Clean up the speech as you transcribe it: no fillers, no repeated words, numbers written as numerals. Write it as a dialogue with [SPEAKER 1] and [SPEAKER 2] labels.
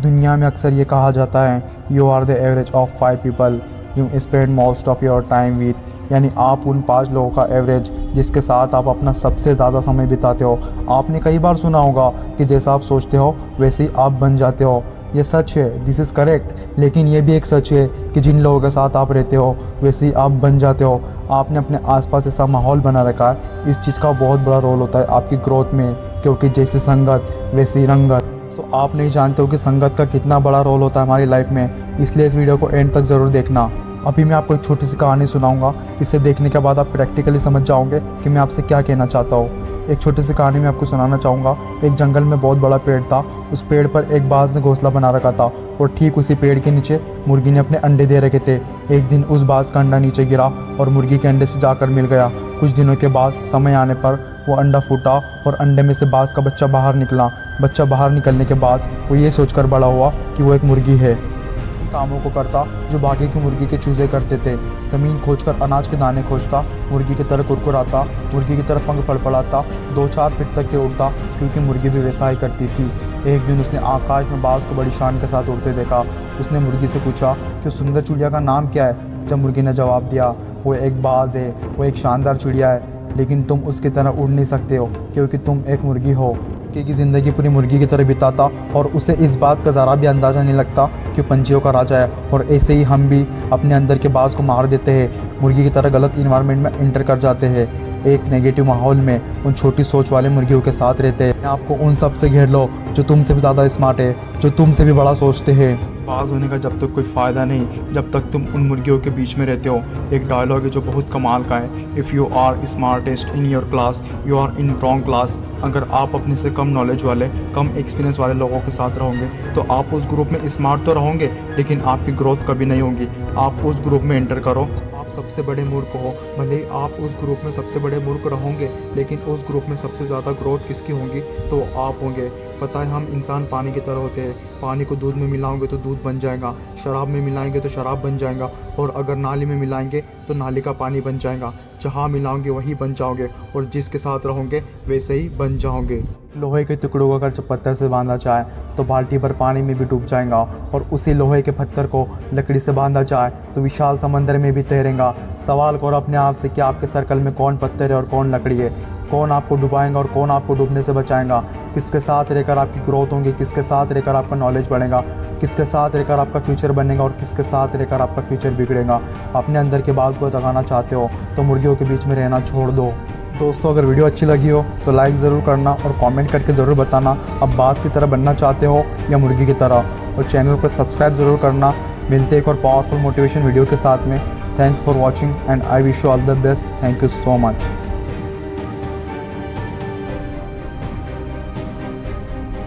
[SPEAKER 1] दुनिया में अक्सर ये कहा जाता है, you are the average of 5 people you spend most of your time with. यानी आप उन 5 लोगों का एवरेज जिसके साथ आप अपना सबसे ज़्यादा समय बिताते हो। आपने कई बार सुना होगा कि जैसा आप सोचते हो वैसे ही आप बन जाते हो। ये सच है, दिस इज़ करेक्ट। लेकिन ये भी एक सच है कि जिन लोगों के साथ आप रहते हो वैसे ही आप बन जाते हो। आपने अपने आसपास ऐसा माहौल बना रखा है, इस चीज़ का बहुत बड़ा रोल होता है आपकी ग्रोथ में, क्योंकि जैसी संगत वैसी रंगत। तो आप नहीं जानते हो कि संगत का कितना बड़ा रोल होता है हमारी लाइफ में, इसलिए इस वीडियो को एंड तक ज़रूर देखना। अभी मैं आपको एक छोटी सी कहानी सुनाऊंगा, इसे देखने के बाद आप प्रैक्टिकली समझ जाओगे कि मैं आपसे क्या कहना चाहता हूँ। एक छोटी सी कहानी मैं आपको सुनाना चाहूँगा। एक जंगल में बहुत बड़ा पेड़ था। उस पेड़ पर एक बाज ने घोंसला बना रखा था और ठीक उसी पेड़ के नीचे मुर्गी ने अपने अंडे दे रखे थे। एक दिन उस बाज का अंडा नीचे गिरा और मुर्गी के अंडे से जाकर मिल गया। कुछ दिनों के बाद समय आने पर वो अंडा फूटा और अंडे में से बाज का बच्चा बाहर निकला। बच्चा बाहर निकलने के बाद वो ये सोचकर बड़ा हुआ कि वो एक मुर्गी है। कामों को करता जो बाकी की मुर्गी के चूजे करते थे। ज़मीन खोदकर अनाज के दाने खोजता, मुर्गी की तरह कुरकुराता, मुर्गी की तरह पंख फड़फड़ाता, 2-4 फीट तक के उड़ता, क्योंकि मुर्गी भी वैसा ही करती थी। एक दिन उसने आकाश में बाज को बड़ी शान के साथ उड़ते देखा। उसने मुर्गी से पूछा कि उस सुंदर चिड़िया का नाम क्या है। जब मुर्गी ने जवाब दिया, वो एक बाज है, वो एक शानदार चिड़िया है, लेकिन तुम उसकी तरह उड़ नहीं सकते हो क्योंकि तुम एक मुर्गी हो। की ज़िंदगी पूरी मुर्गी की तरह बिताता और उसे इस बात का ज़रा भी अंदाज़ा नहीं लगता कि पंछियों का राजा है। और ऐसे ही हम भी अपने अंदर के बाज को मार देते हैं, मुर्गी की तरह गलत इन्वायरमेंट में इंटर कर जाते हैं। एक नेगेटिव माहौल में उन छोटी सोच वाले मुर्गियों के साथ रहते हैं। आपको उन सब से घेर लो जो तुमसे भी ज़्यादा स्मार्ट है, जो तुमसे भी बड़ा सोचते हैं। बाज होने का जब तक कोई फ़ायदा नहीं जब तक तुम उन मुर्गियों के बीच में रहते हो। एक डायलॉग है जो बहुत कमाल का है, if you are smartest in your class you are in wrong class. अगर आप अपने से कम नॉलेज वाले, कम एक्सपीरियंस वाले लोगों के साथ रहोगे तो आप उस ग्रुप में स्मार्ट तो रहोगे, लेकिन आपकी ग्रोथ कभी नहीं होगी। आप उस ग्रुप में एंटर करो, आप सबसे बड़े मूर्ख हो। भले ही आप उस ग्रुप में सबसे बड़े मूर्ख रहोगे, लेकिन उस ग्रुप में सबसे ज़्यादा ग्रोथ किसकी होगी तो आप होंगे। पता है, हम इंसान पानी की तरह होते हैं। पानी को दूध में मिलाओगे तो दूध बन जाएगा, शराब में मिलाएंगे तो शराब बन जाएगा, और अगर नाली में मिलाएंगे तो नाली का पानी बन जाएगा। जहाँ मिलाओगे वहीं बन जाओगे, और जिसके साथ रहोगे वैसे ही बन जाओगे। लोहे के टुकड़ों को अगर जब पत्थर से बांधा जाए तो बाल्टी भर पानी में भी डूब जाएगा, और उसी लोहे के पत्थर को लकड़ी से बांधा जाए तो विशाल समंदर में भी तैरेगा। सवाल करो अपने आप से कि आपके सर्कल में कौन पत्थर है और कौन लकड़ी है, कौन आपको डुबाएगा और कौन आपको डूबने से बचाएगा। किसके साथ रहकर आपकी ग्रोथ होगी, किसके साथ रहकर आपका नॉलेज बढ़ेगा, किसके साथ रहकर आपका फ्यूचर बनेगा और किसके साथ रहकर आपका फ्यूचर बिगड़ेगा। अपने अंदर के बाज को जगाना चाहते हो तो मुर्गियों के बीच में रहना छोड़ दो। दोस्तों, अगर वीडियो अच्छी लगी हो तो लाइक ज़रूर करना और कमेंट करके ज़रूर बताना अब बाज की तरह बनना चाहते हो या मुर्गी की तरह, और चैनल को सब्सक्राइब ज़रूर करना। मिलते एक और पावरफुल मोटिवेशन वीडियो के साथ में। Thanks for watching and I wish you all the best. Thank you so much.